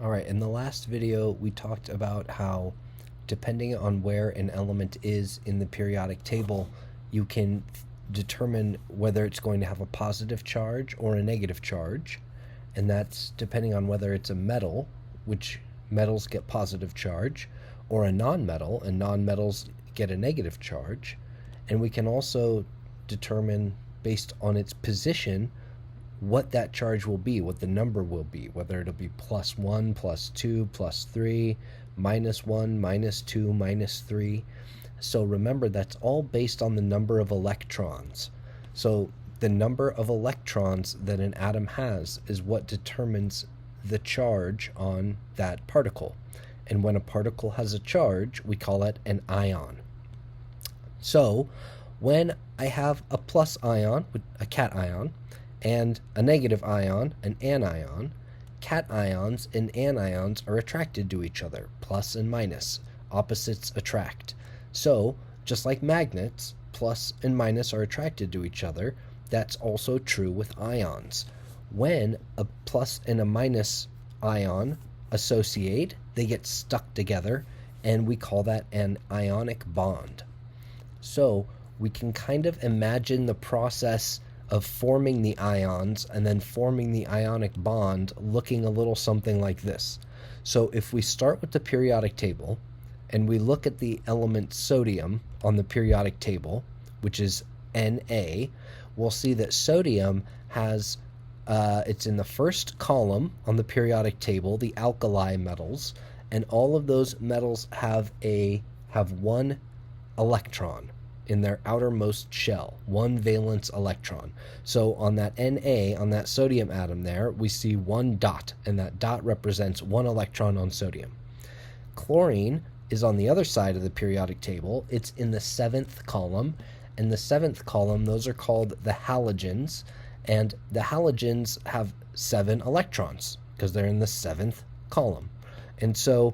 All right, in the last video, we talked about how, depending on where an element is in the periodic table, you can determine whether it's going to have a positive charge or a negative charge. And that's depending on whether it's a metal, which metals get positive charge, or a nonmetal, and nonmetals get a negative charge. And we can also determine, based on its position, what that charge will be, what the number will be, whether it'll be +1, +2, +3, -1, -2, -3. So remember, that's all based on the number of electrons. So the number of electrons that an atom has is what determines the charge on that particle. And when a particle has a charge, we call it an ion. So when I have a plus ion, a cation, and a negative ion, an anion, cations and anions are attracted to each other, plus and minus. Opposites attract. So, just like magnets, plus and minus are attracted to each other, that's also true with ions. When a plus and a minus ion associate, they get stuck together, and we call that an ionic bond. So, we can kind of imagine the process of forming the ions and then forming the ionic bond looking a little something like this. So if we start with the periodic table and we look at the element sodium on the periodic table, which is Na, we'll see that sodium has, it's in the first column on the periodic table, the alkali metals, and all of those metals have one electron in their outermost shell, one valence electron. So on that Na, on that sodium atom there, we see one dot, and that dot represents one electron on sodium. Chlorine is on the other side of the periodic table. It's in the seventh column, and the seventh column, those are called the halogens, and the halogens have 7 electrons because they're in the seventh column. And so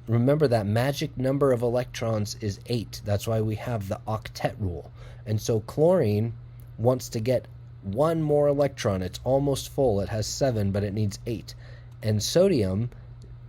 remember, that magic number of electrons is 8. That's why we have the octet rule. And so chlorine wants to get one more electron. It's almost full. It has 7, but it needs 8. And sodium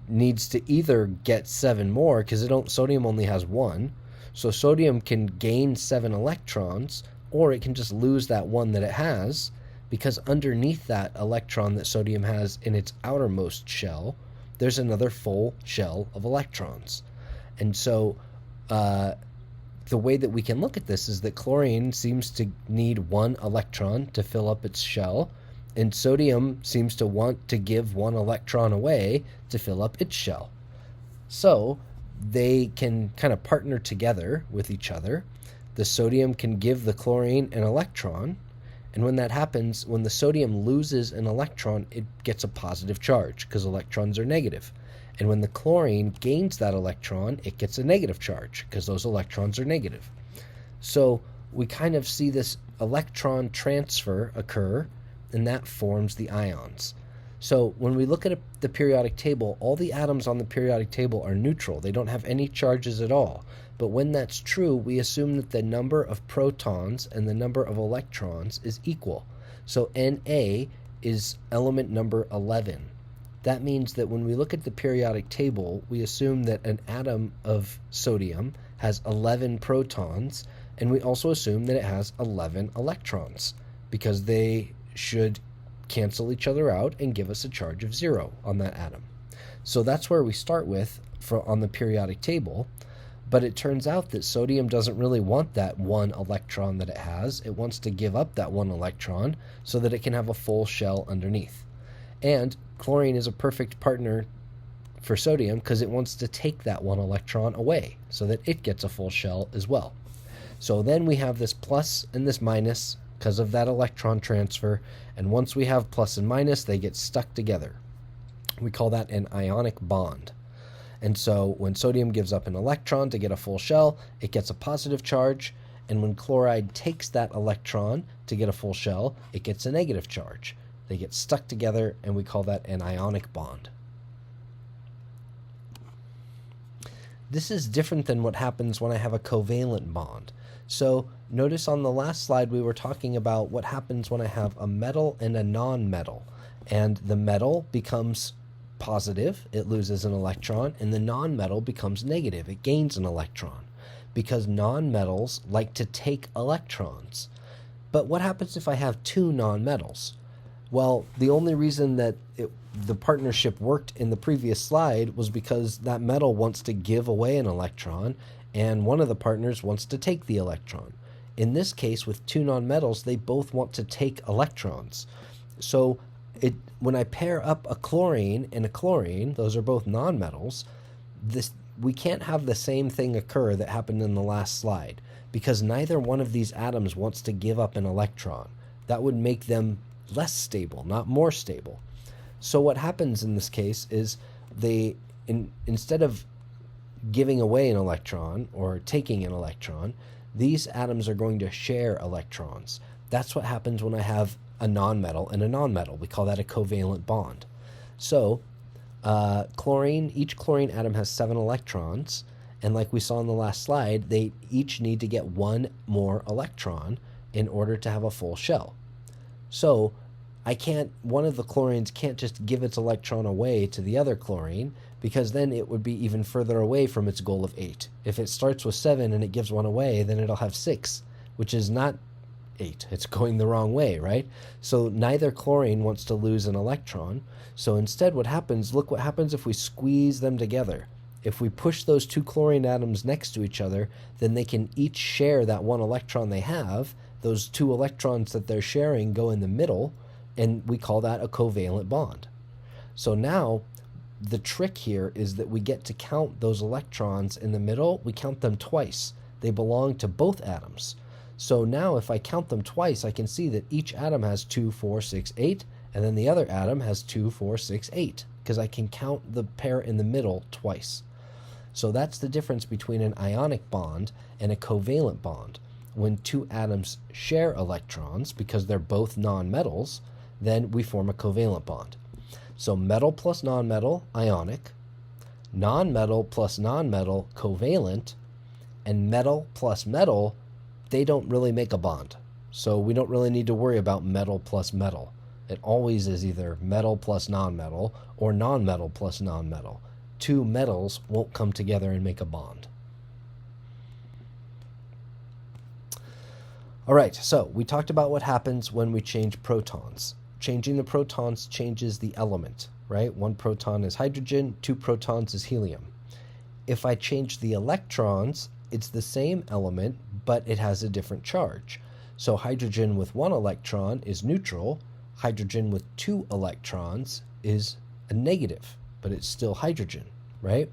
needs to either get 7 more, because sodium only has 1. So sodium can gain 7 electrons, or it can just lose that one that it has, because underneath that electron that sodium has in its outermost shell, there's another full shell of electrons. And so the way that we can look at this is that chlorine seems to need 1 electron to fill up its shell, and sodium seems to want to give 1 electron away to fill up its shell. So they can kind of partner together with each other. The sodium can give the chlorine an electron, and when that happens, when the sodium loses an electron, it gets a positive charge because electrons are negative. And when the chlorine gains that electron, it gets a negative charge because those electrons are negative. So we kind of see this electron transfer occur, and that forms the ions. So when we look at the periodic table, all the atoms on the periodic table are neutral. They don't have any charges at all. But when that's true, we assume that the number of protons and the number of electrons is equal. So Na is element number 11. That means that when we look at the periodic table, we assume that an atom of sodium has 11 protons, and we also assume that it has 11 electrons, because they should cancel each other out and give us a charge of 0 on that atom. So that's where we start with on the periodic table. But it turns out that sodium doesn't really want that 1 electron that it has. It wants to give up that 1 electron so that it can have a full shell underneath. And chlorine is a perfect partner for sodium because it wants to take that 1 electron away so that it gets a full shell as well. So then we have this plus and this minus because of that electron transfer. And once we have plus and minus, they get stuck together. We call that an ionic bond. And so when sodium gives up an electron to get a full shell, it gets a positive charge. And when chloride takes that electron to get a full shell, it gets a negative charge. They get stuck together, and we call that an ionic bond. This is different than what happens when I have a covalent bond. So notice on the last slide we were talking about what happens when I have a metal and a non-metal. And the metal becomes positive, it loses an electron, and the nonmetal becomes negative, it gains an electron, because nonmetals like to take electrons. But what happens if I have two nonmetals? Well, the only reason that the partnership worked in the previous slide was because that metal wants to give away an electron, and one of the partners wants to take the electron. In this case, with two nonmetals, they both want to take electrons. So when I pair up a chlorine and a chlorine, those are both nonmetals, we can't have the same thing occur that happened in the last slide, because neither one of these atoms wants to give up an electron. That would make them less stable, not more stable. So what happens in this case is instead of giving away an electron or taking an electron, these atoms are going to share electrons. That's what happens when I have a nonmetal and a nonmetal. We call that a covalent bond. So each chlorine atom has 7 electrons, and like we saw in the last slide, they each need to get one more electron in order to have a full shell. So one of the chlorines can't just give its electron away to the other chlorine, because then it would be even further away from its goal of 8. If it starts with 7 and it gives one away, then it'll have 6, which is not 8. It's going the wrong way, right? So neither chlorine wants to lose an electron. So instead look what happens if we squeeze them together. If we push those two chlorine atoms next to each other, then they can each share that one electron they have. Those two electrons that they're sharing go in the middle, and we call that a covalent bond. So now the trick here is that we get to count those electrons in the middle. We count them twice. They belong to both atoms. So now if I count them twice, I can see that each atom has 2, 4, 6, 8, and then the other atom has 2, 4, 6, 8, because I can count the pair in the middle twice. So that's the difference between an ionic bond and a covalent bond. When two atoms share electrons, because they're both nonmetals, then we form a covalent bond. So metal plus nonmetal, ionic, nonmetal plus nonmetal, covalent, and metal plus metal, they don't really make a bond. So we don't really need to worry about metal plus metal. It always is either metal plus nonmetal or nonmetal plus nonmetal. Two metals won't come together and make a bond. All right, so we talked about what happens when we change protons. Changing the protons changes the element, right? 1 proton is hydrogen, 2 protons is helium. If I change the electrons, it's the same element, but it has a different charge. So hydrogen with 1 electron is neutral. Hydrogen with 2 electrons is a negative, but it's still hydrogen, right?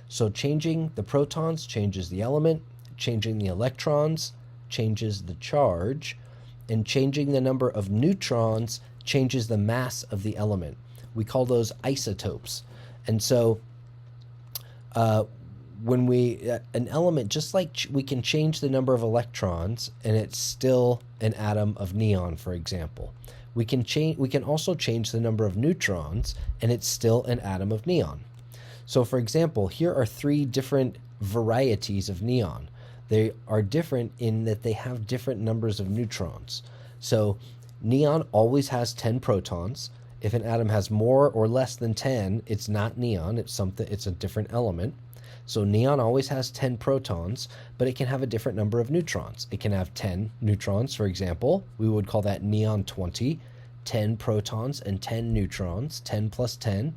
So changing the protons changes the element, changing the electrons changes the charge, and changing the number of neutrons changes the mass of the element. We call those isotopes. And so when an element, just like we can change the number of electrons and it's still an atom of neon, for example. We can also change the number of neutrons and it's still an atom of neon. So for example, here are 3 different varieties of neon. They are different in that they have different numbers of neutrons. So neon always has 10 protons. If an atom has more or less than 10, it's not neon, it's a different element. So neon always has 10 protons, but it can have a different number of neutrons. It can have 10 neutrons, for example. We would call that neon 20, 10 protons and 10 neutrons, 10 plus 10.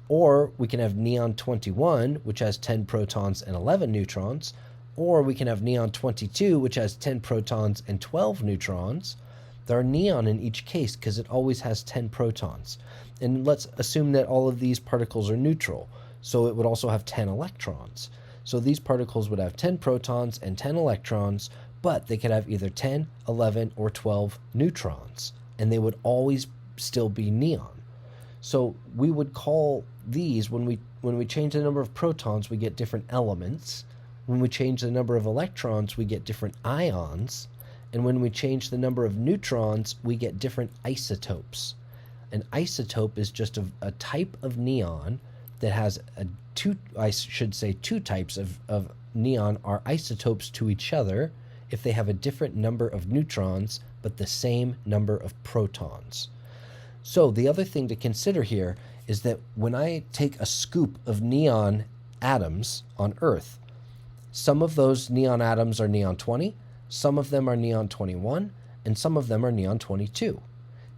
Or we can have neon 21, which has 10 protons and 11 neutrons. Or we can have neon 22, which has 10 protons and 12 neutrons. There are neon in each case because it always has 10 protons. And let's assume that all of these particles are neutral. So it would also have 10 electrons. So these particles would have 10 protons and 10 electrons, but they could have either 10, 11, or 12 neutrons, and they would always still be neon. So we would call these, when we change the number of protons, we get different elements. When we change the number of electrons, we get different ions. And when we change the number of neutrons, we get different isotopes. An isotope is just a type of neon that has two types of neon are isotopes to each other if they have a different number of neutrons but the same number of protons. So the other thing to consider here is that when I take a scoop of neon atoms on Earth, some of those neon atoms are neon 20, some of them are neon 21, and some of them are neon 22.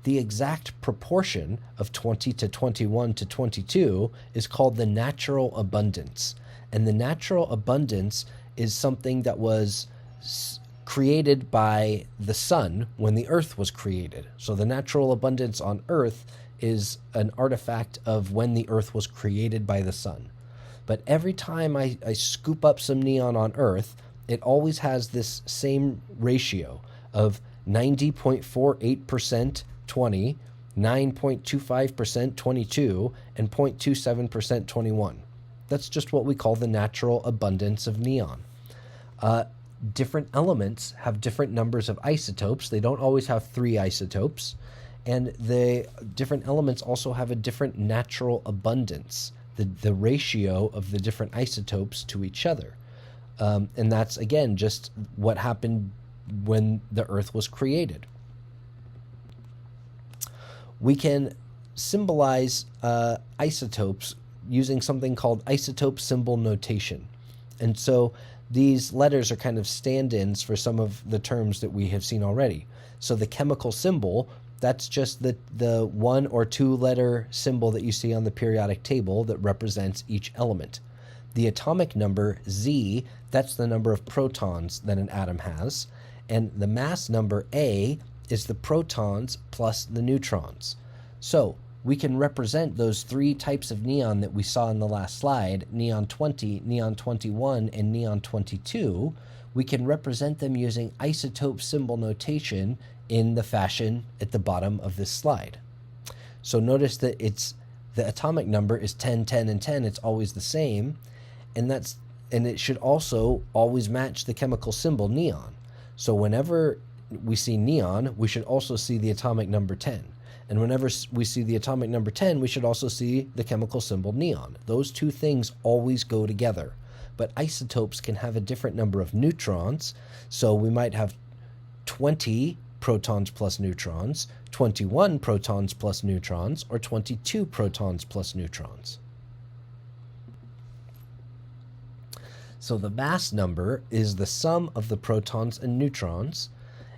The exact proportion of 20 to 21 to 22 is called the natural abundance. And the natural abundance is something that was created by the sun when the earth was created. So the natural abundance on Earth is an artifact of when the earth was created by the sun. But every time I scoop up some neon on Earth, it always has this same ratio of 90.48% 20, 9.25% 22, and 0.27% 21. That's just what we call the natural abundance of neon. Different elements have different numbers of isotopes. They don't always have 3 isotopes. And the different elements also have a different natural abundance, the ratio of the different isotopes to each other. And that's, again, just what happened when the Earth was created. We can symbolize isotopes using something called isotope symbol notation. And so these letters are kind of stand-ins for some of the terms that we have seen already. So the chemical symbol, that's just the 1 or 2 letter symbol that you see on the periodic table that represents each element. The atomic number, Z, that's the number of protons that an atom has. And the mass number, A, is the protons plus the neutrons. So we can represent those 3 types of neon that we saw in the last slide, neon 20, neon 21, and neon 22. We can represent them using isotope symbol notation in the fashion at the bottom of this slide. So notice that the atomic number is 10, 10, and 10. It's always the same, and it should also always match the chemical symbol neon. So whenever we see neon, we should also see the atomic number 10. And whenever we see the atomic number 10, we should also see the chemical symbol neon. Those 2 things always go together. But isotopes can have a different number of neutrons. So we might have 20 protons plus neutrons, 21 protons plus neutrons, or 22 protons plus neutrons. So the mass number is the sum of the protons and neutrons,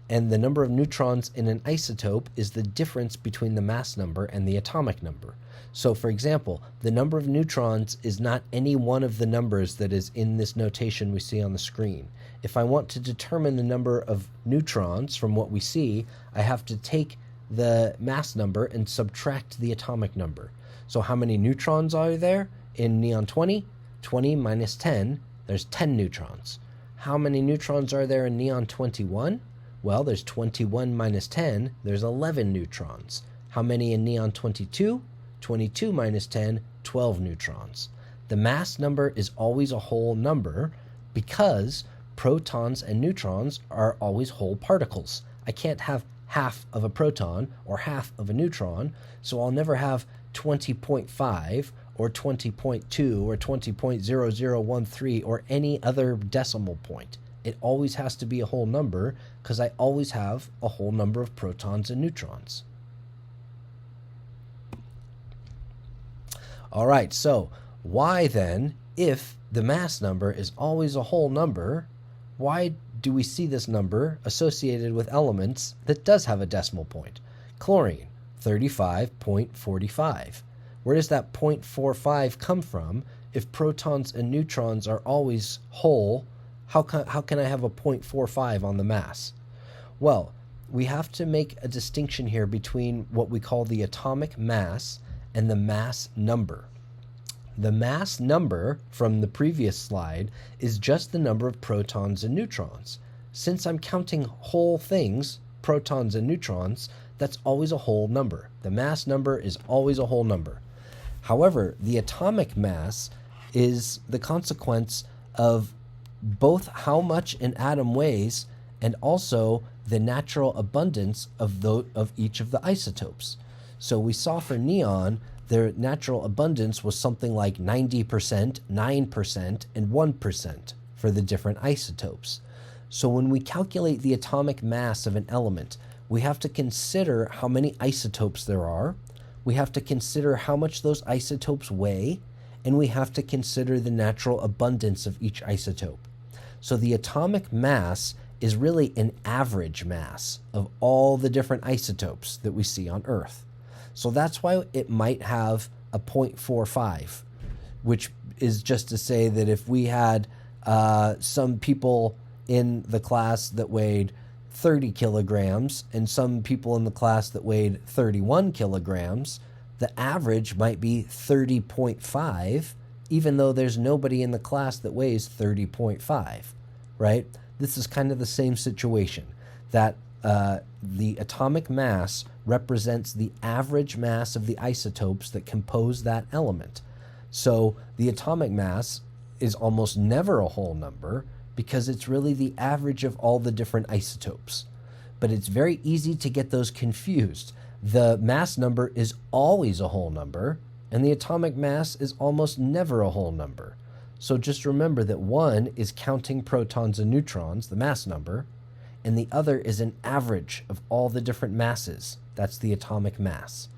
and the number of neutrons in an isotope is the difference between the mass number and the atomic number. So, for example, the number of neutrons is not any one of the numbers that is in this notation we see on the screen. If I want to determine the number of neutrons from what we see, I have to take the mass number and subtract the atomic number. So how many neutrons are there in neon 20? 20 minus 10, there's 10 neutrons. How many neutrons are there in neon 21? Well, there's 21 minus 10, there's 11 neutrons. How many in neon 22? 22 minus 10, 12 neutrons. The mass number is always a whole number because protons and neutrons are always whole particles. I can't have half of a proton or half of a neutron, so I'll never have 20.5 or 20.2 or 20.0013 or any other decimal point. It always has to be a whole number because I always have a whole number of protons and neutrons. All right, so why then, if the mass number is always a whole number, why do we see this number associated with elements that does have a decimal point? Chlorine, 35.45. Where does that 0.45 come from? If protons and neutrons are always whole, how can I have a 0.45 on the mass? Well, we have to make a distinction here between what we call the atomic mass and the mass number. The mass number from the previous slide is just the number of protons and neutrons. Since I'm counting whole things, protons and neutrons, that's always a whole number. The mass number is always a whole number. However, the atomic mass is the consequence of both how much an atom weighs and also the natural abundance of each of the isotopes. So we saw for neon, their natural abundance was something like 90%, 9%, and 1% for the different isotopes. So when we calculate the atomic mass of an element, we have to consider how many isotopes there are, we have to consider how much those isotopes weigh, and we have to consider the natural abundance of each isotope. So the atomic mass is really an average mass of all the different isotopes that we see on Earth. So that's why it might have a 0.45, which is just to say that if we had some people in the class that weighed 30 kilograms and some people in the class that weighed 31 kilograms, the average might be 30.5, even though there's nobody in the class that weighs 30.5, right? This is kind of the same situation, that the atomic mass represents the average mass of the isotopes that compose that element. So the atomic mass is almost never a whole number because it's really the average of all the different isotopes. But it's very easy to get those confused. The mass number is always a whole number, and the atomic mass is almost never a whole number. So just remember that one is counting protons and neutrons, the mass number, and the other is an average of all the different masses. That's the atomic mass.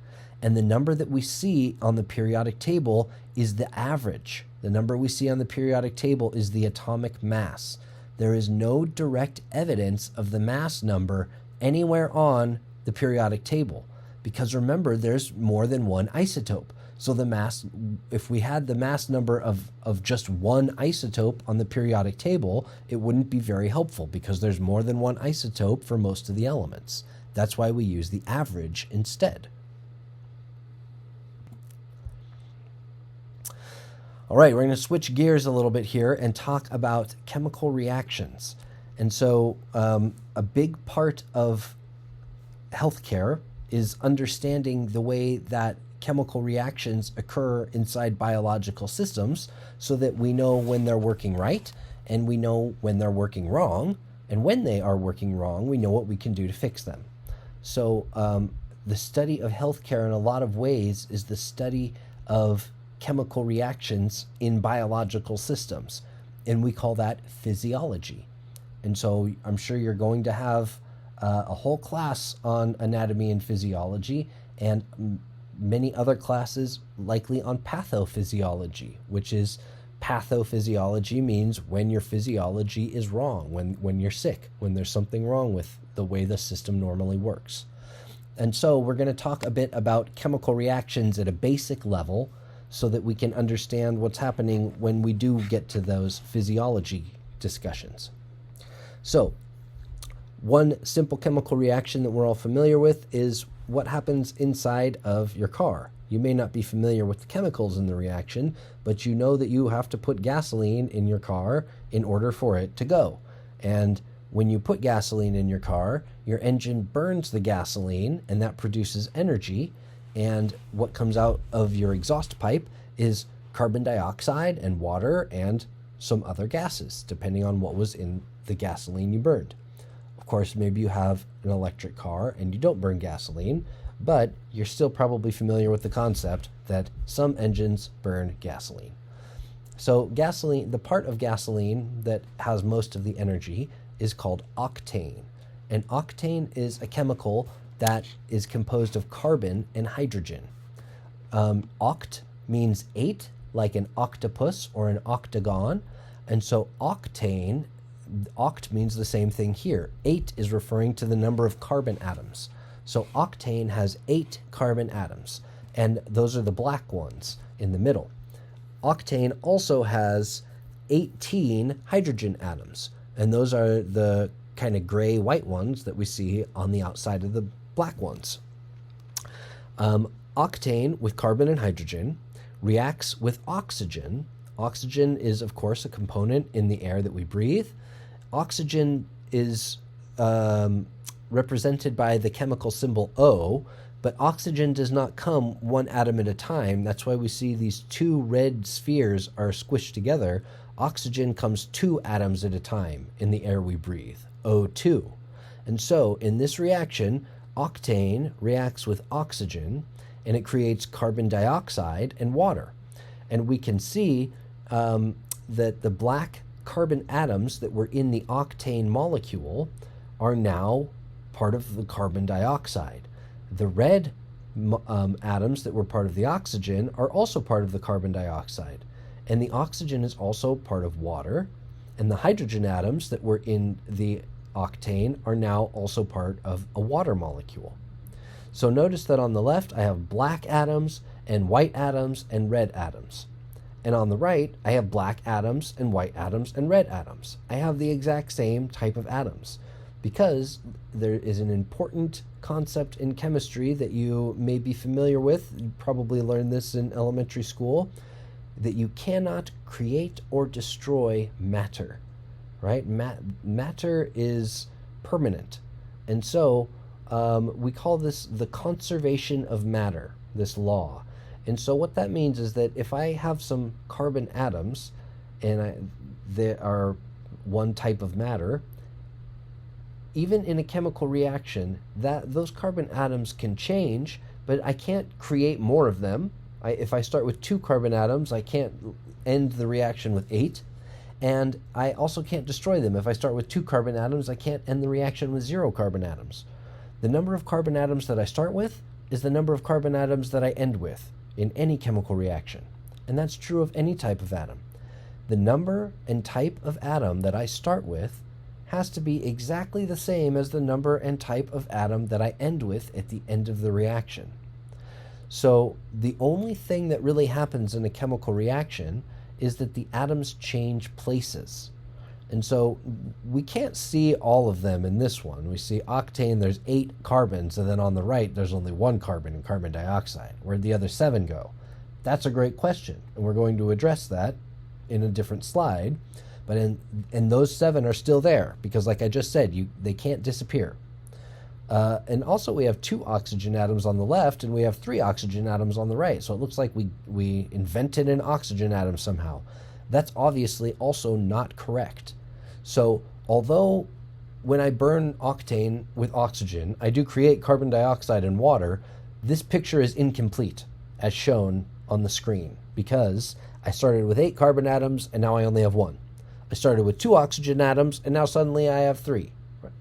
And the number that we see on the periodic table is the average. The number we see on the periodic table is the atomic mass. There is no direct evidence of the mass number anywhere on the periodic table, because remember, there's more than one isotope. So the mass, if we had the mass number of just one isotope on the periodic table, it wouldn't be very helpful because there's more than one isotope for most of the elements. That's why we use the average instead. All right, we're going to switch gears a little bit here and talk about chemical reactions. And so a big part of healthcare is understanding the way that chemical reactions occur inside biological systems so that we know when they're working right and we know when they're working wrong. And when they are working wrong, we know what we can do to fix them. So the study of healthcare in a lot of ways is the study of chemical reactions in biological systems, and we call that physiology. And so I'm sure you're going to have a whole class on anatomy and physiology, and many other classes likely on pathophysiology, which is pathophysiology means when your physiology is wrong, when you're sick, when there's something wrong with the way the system normally works. And so we're going to talk a bit about chemical reactions at a basic level so that we can understand what's happening when we do get to those physiology discussions. So, one simple chemical reaction that we're all familiar with is what happens inside of your car. You may not be familiar with the chemicals in the reaction, but you know that you have to put gasoline in your car in order for it to go. And when you put gasoline in your car, your engine burns the gasoline, and that produces energy. And what comes out of your exhaust pipe is carbon dioxide and water and some other gases, depending on what was in the gasoline you burned. Of course, maybe you have an electric car and you don't burn gasoline, but you're still probably familiar with the concept that some engines burn gasoline. So gasoline, the part of gasoline that has most of the energy is called octane. And octane is a chemical that is composed of carbon and hydrogen. Oct means 8, like an octopus or an octagon. And so octane, oct means the same thing here. 8 is referring to the number of carbon atoms. So octane has 8 carbon atoms, and those are the black ones in the middle. Octane also has 18 hydrogen atoms, and those are the kind of gray white ones that we see on the outside of the black ones. Octane with carbon and hydrogen reacts with oxygen. Oxygen is, of course, a component in the air that we breathe. Oxygen is represented by the chemical symbol O, but oxygen does not come one atom at a time. That's why we see these two red spheres are squished together. Oxygen comes 2 atoms at a time in the air we breathe, O2. And so in this reaction, octane reacts with oxygen, and it creates carbon dioxide and water. And we can see that the black carbon atoms that were in the octane molecule are now part of the carbon dioxide. The red atoms that were part of the oxygen are also part of the carbon dioxide. And the oxygen is also part of water. And the hydrogen atoms that were in the octane are now also part of a water molecule. So notice that on the left I have black atoms and white atoms and red atoms. And on the right I have black atoms and white atoms and red atoms. I have the exact same type of atoms because there is an important concept in chemistry that you may be familiar with. You probably learned this in elementary school, that you cannot create or destroy matter, right? Matter is permanent. And so we call this the conservation of matter, this law. And so what that means is that if I have some carbon atoms and they are one type of matter, even in a chemical reaction, those carbon atoms can change, but I can't create more of them. If I start with 2 carbon atoms, I can't end the reaction with 8. And I also can't destroy them. If I start with 2 carbon atoms, I can't end the reaction with 0 carbon atoms. The number of carbon atoms that I start with is the number of carbon atoms that I end with in any chemical reaction. And that's true of any type of atom. The number and type of atom that I start with has to be exactly the same as the number and type of atom that I end with at the end of the reaction. So the only thing that really happens in a chemical reaction is that the atoms change places. And so we can't see all of them in this one. We see octane, there's 8 carbons, and then on the right there's only 1 carbon in carbon dioxide. Where'd the other 7 go? That's a great question, and we're going to address that in a different slide. But and those 7 are still there because, like I just said, they can't disappear. And also we have 2 oxygen atoms on the left and we have 3 oxygen atoms on the right. So it looks like we invented an oxygen atom somehow. That's obviously also not correct. So although when I burn octane with oxygen, I do create carbon dioxide and water, this picture is incomplete as shown on the screen because I started with 8 carbon atoms and now I only have 1. I started with 2 oxygen atoms and now suddenly I have 3.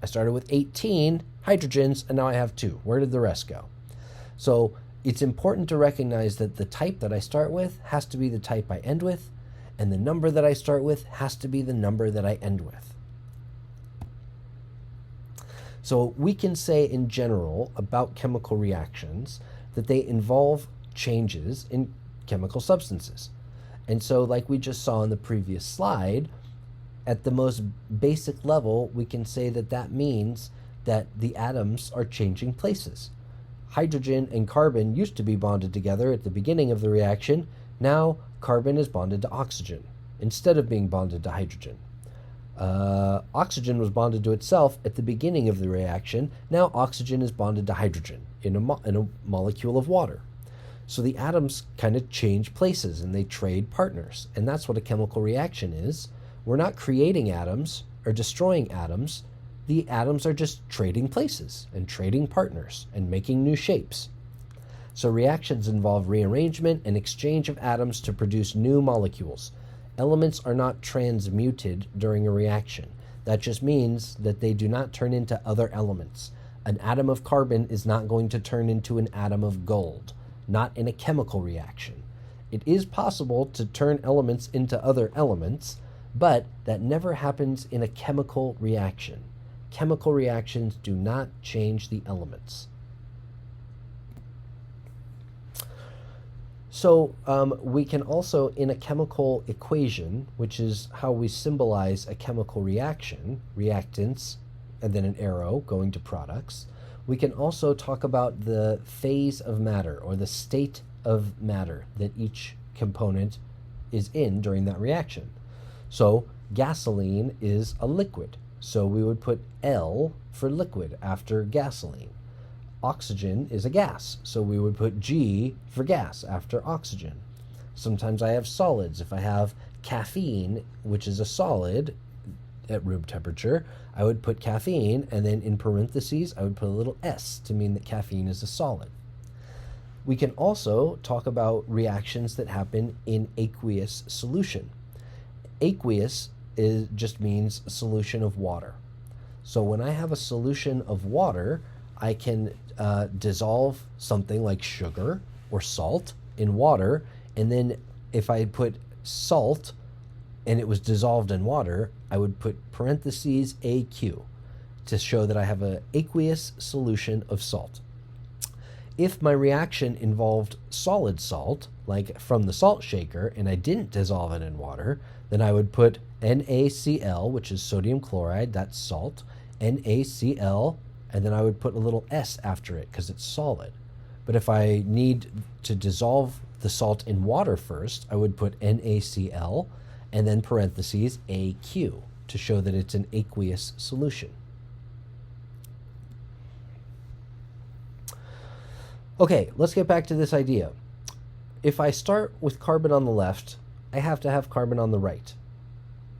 I started with 18 hydrogens and now I have 2. Where did the rest go? So it's important to recognize that the type that I start with has to be the type I end with, and the number that I start with has to be the number that I end with. So we can say in general about chemical reactions that they involve changes in chemical substances. And so like we just saw in the previous slide, at the most basic level, we can say that that means that the atoms are changing places. Hydrogen and carbon used to be bonded together at the beginning of the reaction. Now carbon is bonded to oxygen instead of being bonded to hydrogen. Oxygen was bonded to itself at the beginning of the reaction. Now oxygen is bonded to hydrogen in a molecule of water. So the atoms kind of change places and they trade partners. And that's what a chemical reaction is. We're not creating atoms or destroying atoms. The atoms are just trading places and trading partners and making new shapes. So reactions involve rearrangement and exchange of atoms to produce new molecules. Elements are not transmuted during a reaction. That just means that they do not turn into other elements. An atom of carbon is not going to turn into an atom of gold, not in a chemical reaction. It is possible to turn elements into other elements, but that never happens in a chemical reaction. Chemical reactions do not change the elements. So we can also, in a chemical equation, which is how we symbolize a chemical reaction, reactants, and then an arrow going to products, we can also talk about the phase of matter or the state of matter that each component is in during that reaction. So gasoline is a liquid. So we would put L for liquid after gasoline. Oxygen is a gas, so we would put G for gas after oxygen. Sometimes I have solids. If I have caffeine, which is a solid at room temperature, I would put caffeine, and then in parentheses, I would put a little S to mean that caffeine is a solid. We can also talk about reactions that happen in aqueous solution. Aqueous just means a solution of water. So when I have a solution of water, I can dissolve something like sugar or salt in water, and then if I put salt and it was dissolved in water, I would put parentheses AQ to show that I have an aqueous solution of salt. If my reaction involved solid salt, like from the salt shaker, and I didn't dissolve it in water, then I would put NaCl, which is sodium chloride, that's salt, NaCl, and then I would put a little S after it because it's solid. But if I need to dissolve the salt in water first, I would put NaCl and then parentheses AQ to show that it's an aqueous solution. Okay, let's get back to this idea. If I start with carbon on the left, I have to have carbon on the right.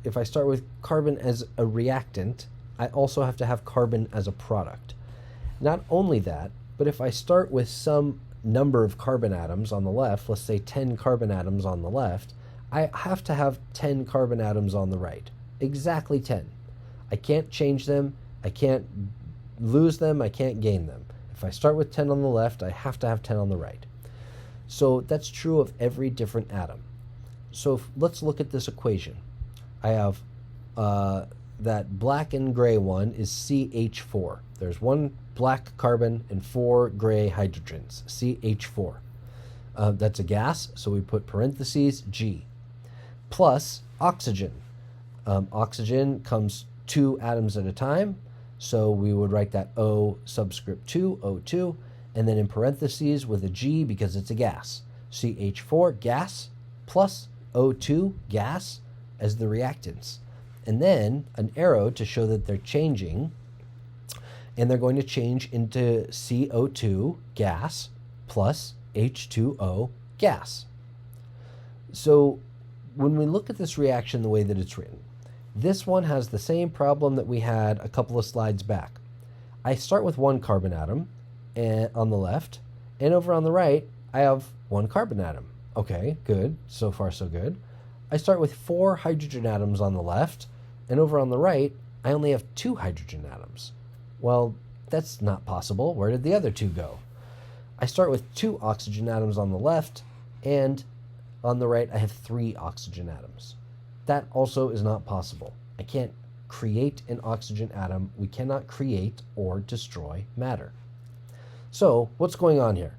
If I start with carbon as a reactant, I also have to have carbon as a product. Not only that, but if I start with some number of carbon atoms on the left, let's say 10 carbon atoms on the left, I have to have 10 carbon atoms on the right. Exactly 10. I can't change them, I can't lose them, I can't gain them. If I start with 10 on the left, I have to have 10 on the right. So that's true of every different atom. So let's look at this equation. I have that black and gray one is CH4. There's one black carbon and 4 gray hydrogens, CH4. That's a gas, so we put parentheses G. Plus oxygen. Oxygen comes 2 atoms at a time, so we would write that O subscript 2, O2, and then in parentheses with a G because it's a gas. CH4, gas, plus O2, gas, as the reactants. And then an arrow to show that they're changing, and they're going to change into CO2, gas, plus H2O, gas. So when we look at this reaction the way that it's written, this one has the same problem that we had a couple of slides back. I start with 1 carbon atom on the left, and over on the right, I have 1 carbon atom. Okay, good. So far, so good. I start with 4 hydrogen atoms on the left, and over on the right, I only have 2 hydrogen atoms. Well, that's not possible. Where did the other 2 go? I start with 2 oxygen atoms on the left, and on the right, I have 3 oxygen atoms. That also is not possible. I can't create an oxygen atom. We cannot create or destroy matter. So, what's going on here?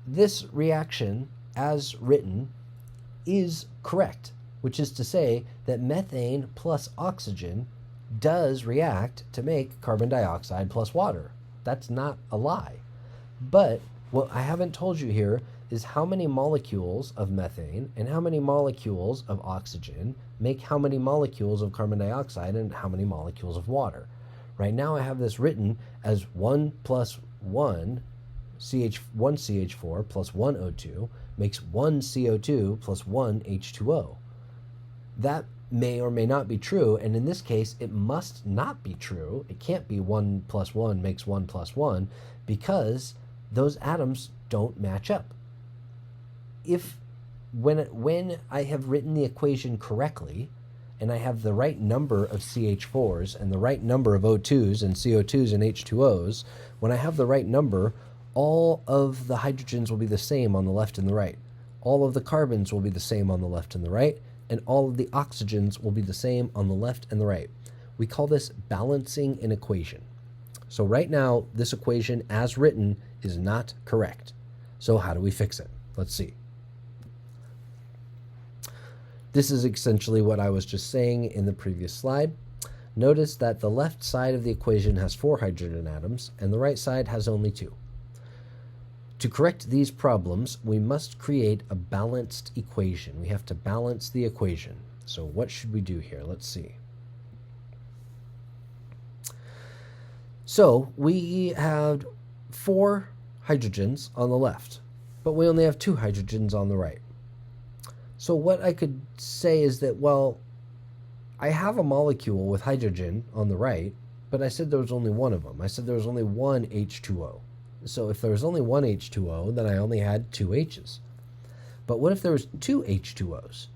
This reaction, as written, is correct, which is to say that methane plus oxygen does react to make carbon dioxide plus water. That's not a lie. But what I haven't told you here is how many molecules of methane and how many molecules of oxygen make how many molecules of carbon dioxide and how many molecules of water. Right now I have this written as 1 plus 1, one CH4 plus 1 O2 makes 1 CO2 plus 1 H2O. That may or may not be true, and in this case it must not be true. It can't be 1 plus 1 makes 1 plus 1 because those atoms don't match up. When I have written the equation correctly, and I have the right number of CH4s and the right number of O2s and CO2s and H2Os, when I have the right number, all of the hydrogens will be the same on the left and the right. All of the carbons will be the same on the left and the right, and all of the oxygens will be the same on the left and the right. We call this balancing an equation. So right now, this equation as written is not correct. So how do we fix it? Let's see. This is essentially what I was just saying in the previous slide. Notice that the left side of the equation has 4 hydrogen atoms and the right side has only 2. To correct these problems, we must create a balanced equation. We have to balance the equation. So what should we do here? Let's see. So we have 4 hydrogens on the left, but we only have 2 hydrogens on the right. So what I could say is that, well, I have a molecule with hydrogen on the right, but I said there was only one of them. I said there was only one H2O. So if there was only one H2O, then I only had 2 H's. But what if there was 2 H2Os?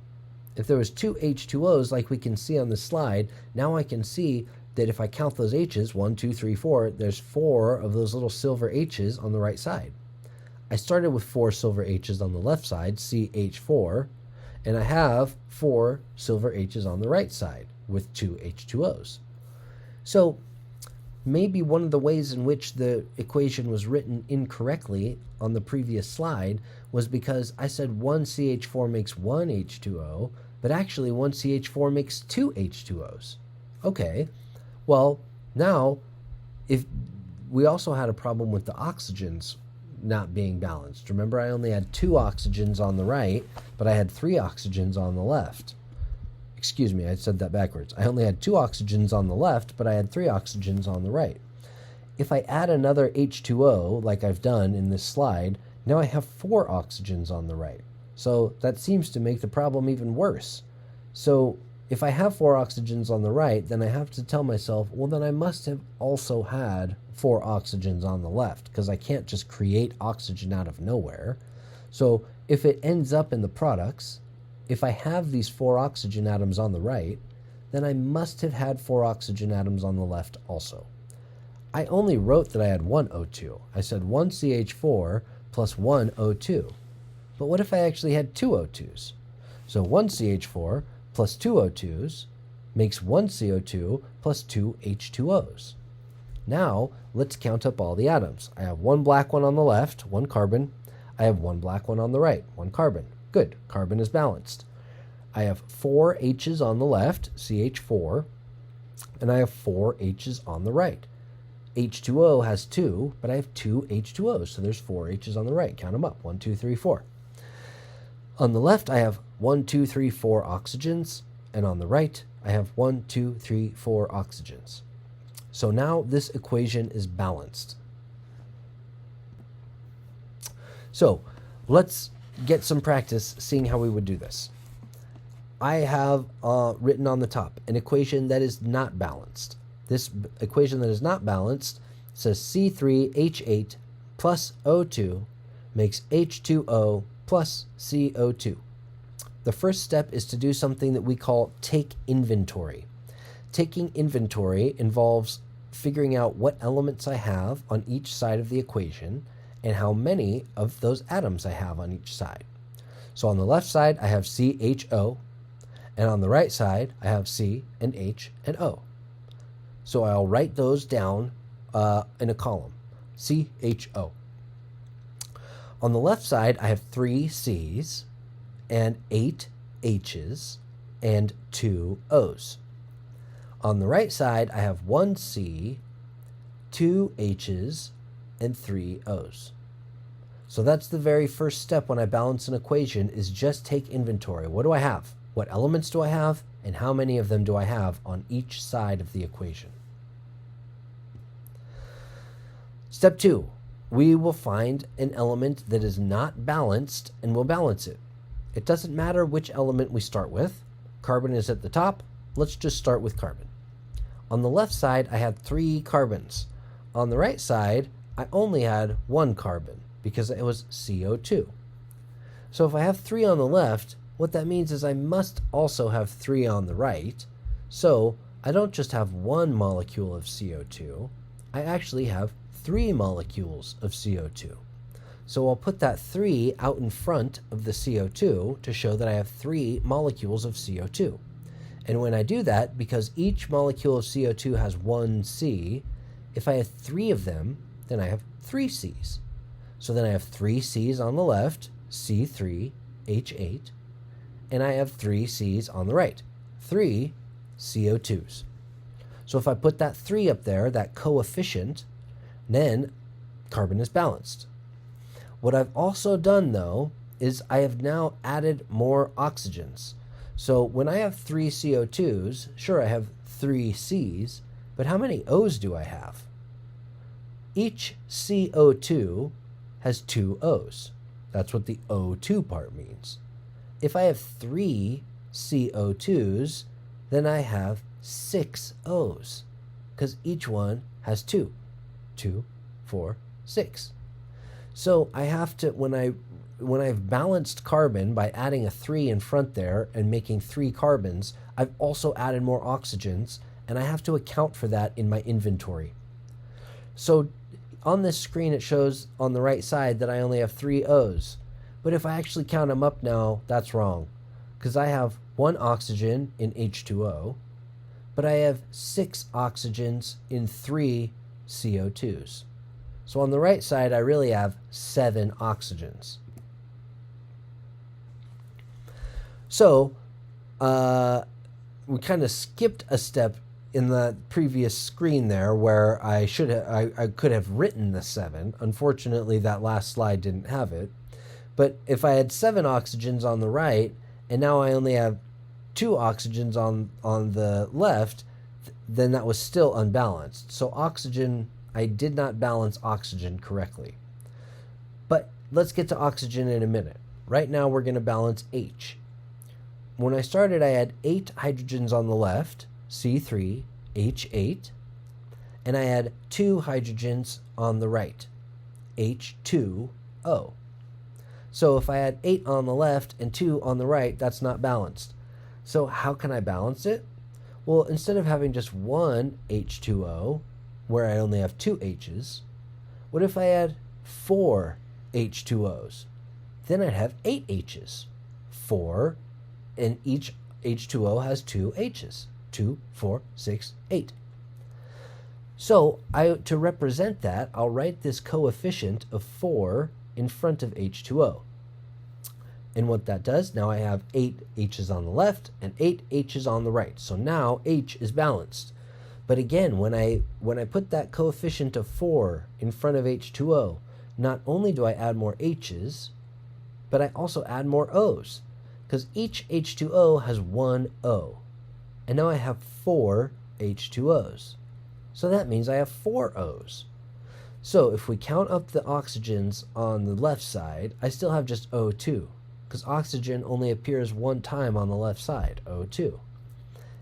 If there was 2 H2Os, like we can see on the slide, now I can see that if I count those H's, 1, 2, 3, 4, there's 4 of those little silver H's on the right side. I started with 4 silver H's on the left side, CH4, and I have 4 silver H's on the right side with 2 H2O's. So maybe one of the ways in which the equation was written incorrectly on the previous slide was because I said 1 CH4 makes 1 H2O, but actually 1 CH4 makes 2 H2O's. Okay, well, now, if we also had a problem with the oxygens not being balanced. Remember, I only had 2 oxygens on the right, but I had 3 oxygens on the left. Excuse me, I said that backwards. I only had 2 oxygens on the left, but I had 3 oxygens on the right. If I add another H2O, like I've done in this slide, now I have 4 oxygens on the right. So that seems to make the problem even worse. So if I have 4 oxygens on the right, then I have to tell myself, well, then I must have also had 4 oxygens on the left, because I can't just create oxygen out of nowhere. So if it ends up in the products, if I have these 4 oxygen atoms on the right, then I must have had 4 oxygen atoms on the left also. I only wrote that I had 1 O2. I said 1 CH4 plus 1 O2. But what if I actually had 2 O2s? So 1 CH4 plus 2 O2s makes 1 CO2 plus 2 H2Os. Now, let's count up all the atoms. I have 1 black one on the left, 1 carbon. I have 1 black one on the right, 1 carbon. Good, carbon is balanced. I have 4 H's on the left, CH4, and I have 4 H's on the right. H2O has 2, but I have 2 H2Os, so there's 4 H's on the right. Count them up, 1, 2, 3, 4. On the left, I have 1, 2, 3, 4 oxygens, and on the right, I have 1, 2, 3, 4 oxygens. So now this equation is balanced. So let's get some practice seeing how we would do this. I have written on the top an equation that is not balanced. This equation that is not balanced says C3H8 plus O2 makes H2O plus CO2. The first step is to do something that we call take inventory. Taking inventory involves figuring out what elements I have on each side of the equation and how many of those atoms I have on each side. So on the left side, I have CHO, and on the right side, I have C and H and O. So I'll write those down in a column, CHO. On the left side, I have 3 C's and 8 H's and 2 O's. On the right side, I have 1 C, 2 H's, and 3 O's. So that's the very first step when I balance an equation, is just take inventory. What do I have? What elements do I have? And how many of them do I have on each side of the equation? Step 2, we will find an element that is not balanced and we'll balance it. It doesn't matter which element we start with. Carbon is at the top. Let's just start with carbon. On the left side, I had 3 carbons. On the right side, I only had 1 carbon because it was CO2. So if I have 3 on the left, what that means is I must also have 3 on the right. So I don't just have 1 molecule of CO2, I actually have 3 molecules of CO2. So I'll put that 3 out in front of the CO2 to show that I have 3 molecules of CO2. And when I do that, because each molecule of CO2 has 1 C, if I have 3 of them, then I have 3 C's. So then I have 3 C's on the left, C3H8, and I have 3 C's on the right, 3 CO2s. So if I put that 3 up there, that coefficient, then carbon is balanced. What I've also done, though, is I have now added more oxygens. So when I have 3 CO2s, sure, I have 3 C's, but how many O's do I have? Each CO2 has 2 O's. That's what the O2 part means. If I have 3 CO2s, then I have 6 O's, because each one has 2. 2, 4, 6. So I have to, when I've balanced carbon by adding a 3 in front there and making 3 carbons, I've also added more oxygens, and I have to account for that in my inventory. So on this screen, it shows on the right side that I only have 3 O's. But if I actually count them up now, that's wrong, because I have 1 oxygen in H2O, but I have 6 oxygens in 3 CO2s. So on the right side, I really have 7 oxygens. So we kind of skipped a step in the previous screen there where I could have written the 7. Unfortunately, that last slide didn't have it. But if I had 7 oxygens on the right, and now I only have 2 oxygens on the left, then that was still unbalanced. So oxygen, I did not balance oxygen correctly. But let's get to oxygen in a minute. Right now we're going to balance H. When I started, I had 8 hydrogens on the left, C3H8, and I had 2 hydrogens on the right, H2O. So if I had 8 on the left and 2 on the right, that's not balanced. So how can I balance it? Well, instead of having just 1 H2O, where I only have 2 H's, what if I had 4 H2Os? Then I'd have 8 H's. 4, and each H2O has 2 H's. 2, 4, 6, 8. So to represent that, I'll write this coefficient of 4 in front of H2O. And what that does, now I have 8 H's on the left and 8 H's on the right. So now H is balanced. But again, when I put that coefficient of 4 in front of H2O, not only do I add more H's, but I also add more O's, because each H2O has 1 O. And now I have 4 H2Os. So that means I have 4 O's. So if we count up the oxygens on the left side, I still have just O2, because oxygen only appears 1 time on the left side, O2.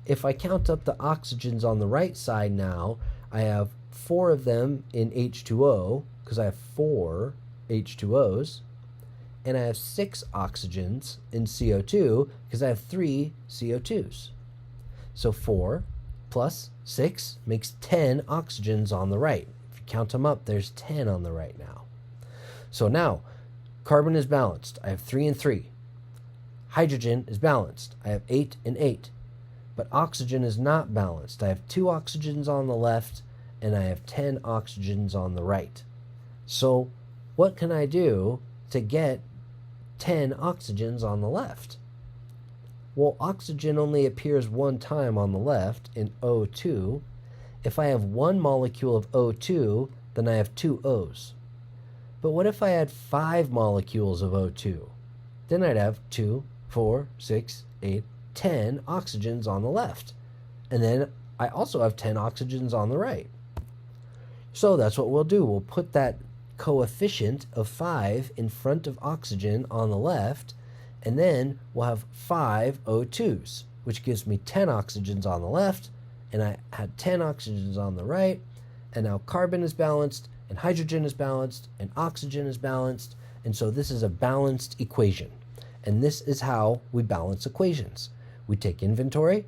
If I count up the oxygens on the right side now, I have 4 of them in H2O, because I have 4 H2Os, and I have 6 oxygens in CO2, because I have 3 CO2s. So 4 plus 6 makes 10 oxygens on the right. If you count them up, there's 10 on the right now. So now, carbon is balanced. I have 3 and 3. Hydrogen is balanced. I have 8 and 8. But oxygen is not balanced. I have 2 oxygens on the left, and I have 10 oxygens on the right. So what can I do to get 10 oxygens on the left? Well, oxygen only appears 1 time on the left in O2. If I have 1 molecule of O2, then I have 2 O's. But what if I had 5 molecules of O2? Then I'd have 2, 4, 6, 8, 10 oxygens on the left. And then I also have 10 oxygens on the right. So that's what we'll do. We'll put that coefficient of 5 in front of oxygen on the left, and then we'll have 5 O2s, which gives me 10 oxygens on the left, and I had 10 oxygens on the right, and now carbon is balanced, and hydrogen is balanced, and oxygen is balanced, and so this is a balanced equation. And this is how we balance equations. We take inventory,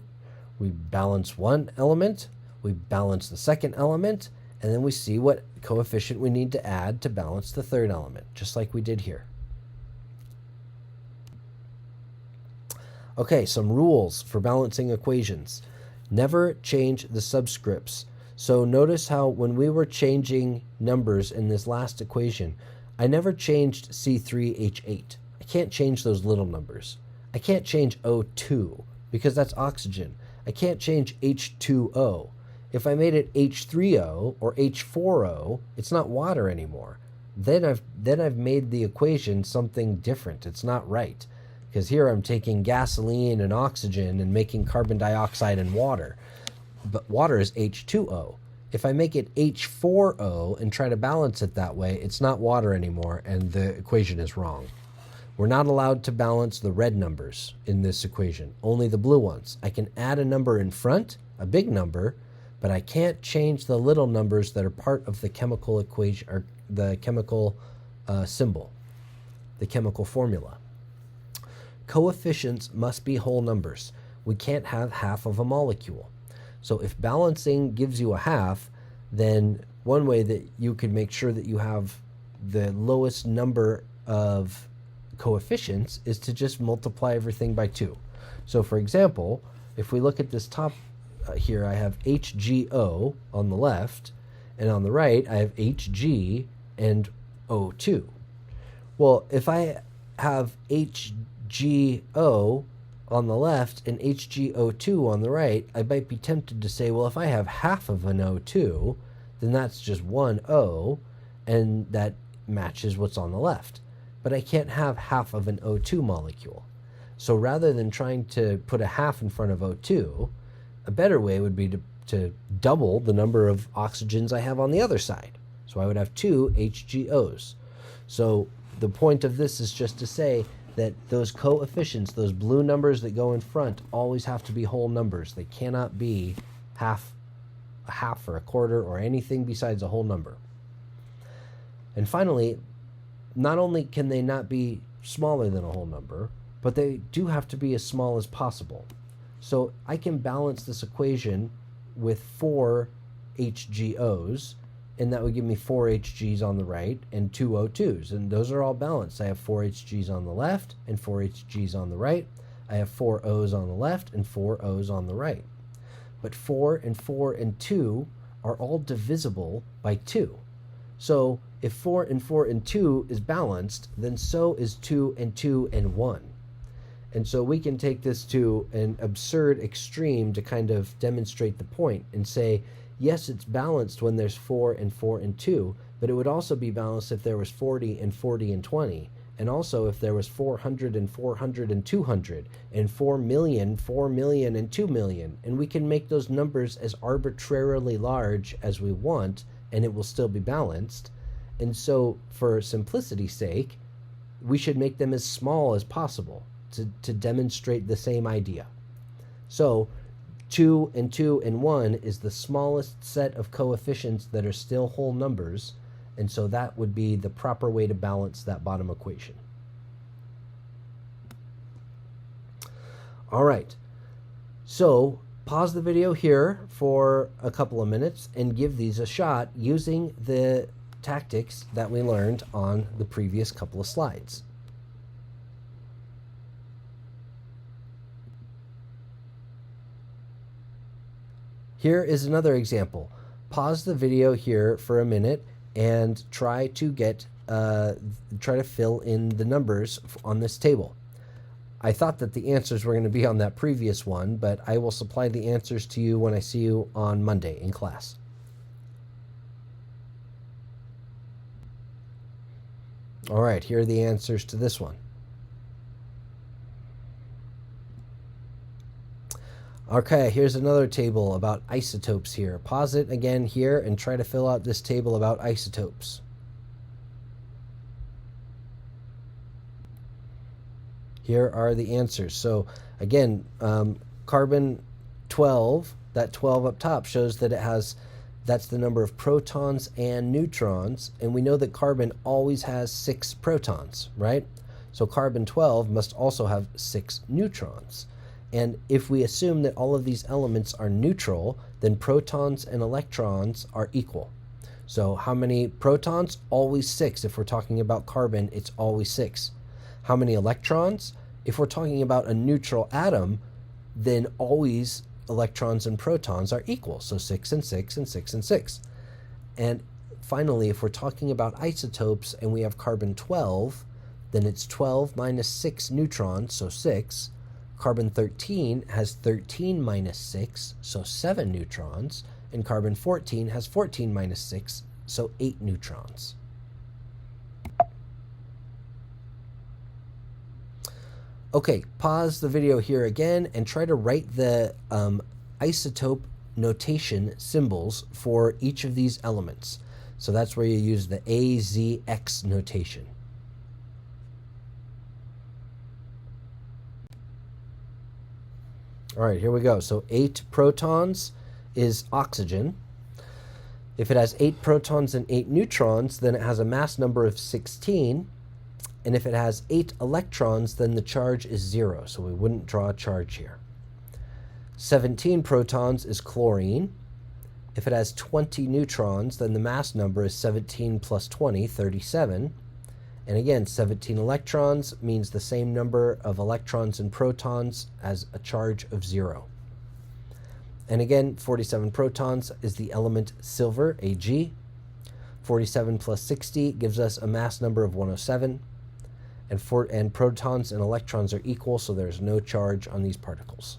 we balance one element, we balance the second element, and then we see what coefficient we need to add to balance the third element, just like we did here. Okay, some rules for balancing equations. Never change the subscripts. So notice how when we were changing numbers in this last equation, I never changed C3H8. I can't change those little numbers. I can't change O2 because that's oxygen. I can't change H2O. If I made it H3O or H4O, it's not water anymore. Then I've made the equation something different. It's not right. Because here I'm taking gasoline and oxygen and making carbon dioxide and water. But water is H2O. If I make it H4O and try to balance it that way, it's not water anymore, and the equation is wrong. We're not allowed to balance the red numbers in this equation, only the blue ones. I can add a number in front, a big number, but I can't change the little numbers that are part of the chemical equation, or the chemical symbol, the chemical formula. Coefficients must be whole numbers. We can't have half of a molecule. So if balancing gives you a half, then one way that you can make sure that you have the lowest number of coefficients is to just multiply everything by 2. So for example, if we look at this top here, I have HGO on the left, and on the right I have HG and O2. Well, if I have HGO on the left and HgO2 on the right, I might be tempted to say, well, if I have half of an O2, then that's just one O, and that matches what's on the left. But I can't have half of an O2 molecule. So rather than trying to put a half in front of O2, a better way would be to double the number of oxygens I have on the other side. So I would have 2 HGOs. So the point of this is just to say that those coefficients, those blue numbers that go in front, always have to be whole numbers. They cannot be a half or a quarter or anything besides a whole number. And finally, not only can they not be smaller than a whole number, but they do have to be as small as possible. So I can balance this equation with 4 HGOs, and that would give me 4 HGs on the right and 2 O2s, and those are all balanced. I have 4 HGs on the left and 4 HGs on the right. I have 4 O's on the left and 4 O's on the right. But 4 and 4 and 2 are all divisible by 2. So if 4 and 4 and 2 is balanced, then so is 2 and 2 and 1. And so we can take this to an absurd extreme to kind of demonstrate the point and say, yes, it's balanced when there's 4 and 4 and 2, but it would also be balanced if there was 40 and 40 and 20, and also if there was 400 and 400 and 200, and 4 million, 4 million and 2 million, and we can make those numbers as arbitrarily large as we want, and it will still be balanced. And so for simplicity's sake, we should make them as small as possible to demonstrate the same idea. So 2 and 2 and 1 is the smallest set of coefficients that are still whole numbers, and so that would be the proper way to balance that bottom equation. All right, so pause the video here for a couple of minutes and give these a shot using the tactics that we learned on the previous couple of slides. Here is another example. Pause the video here for a minute and try to fill in the numbers on this table. I thought that the answers were going to be on that previous one, but I will supply the answers to you when I see you on Monday in class. All right, here are the answers to this one. Okay, here's another table about isotopes here. Pause it again here and try to fill out this table about isotopes. Here are the answers. So again, carbon 12, that 12 up top shows that that's the number of protons and neutrons, and we know that carbon always has 6 protons, right? So carbon 12 must also have 6 neutrons. And if we assume that all of these elements are neutral, then protons and electrons are equal. So how many protons? Always 6. If we're talking about carbon, it's always 6. How many electrons? If we're talking about a neutral atom, then always electrons and protons are equal. So 6 and 6 and 6 and 6. And finally, if we're talking about isotopes and we have carbon 12, then it's 12 minus 6 neutrons, so 6. Carbon 13 has 13 minus 6, so 7 neutrons, and carbon 14 has 14 minus 6, so 8 neutrons. Okay, pause the video here again and try to write the isotope notation symbols for each of these elements. So that's where you use the AZX notation. All right, here we go. So 8 protons is oxygen. If it has 8 protons and 8 neutrons, then it has a mass number of 16. And if it has 8 electrons, then the charge is 0. So we wouldn't draw a charge here. 17 protons is chlorine. If it has 20 neutrons, then the mass number is 17 plus 20, 37. And again, 17 electrons means the same number of electrons and protons as a charge of 0. And again, 47 protons is the element silver, Ag. 47 plus 60 gives us a mass number of 107. And protons and electrons are equal, so there's no charge on these particles.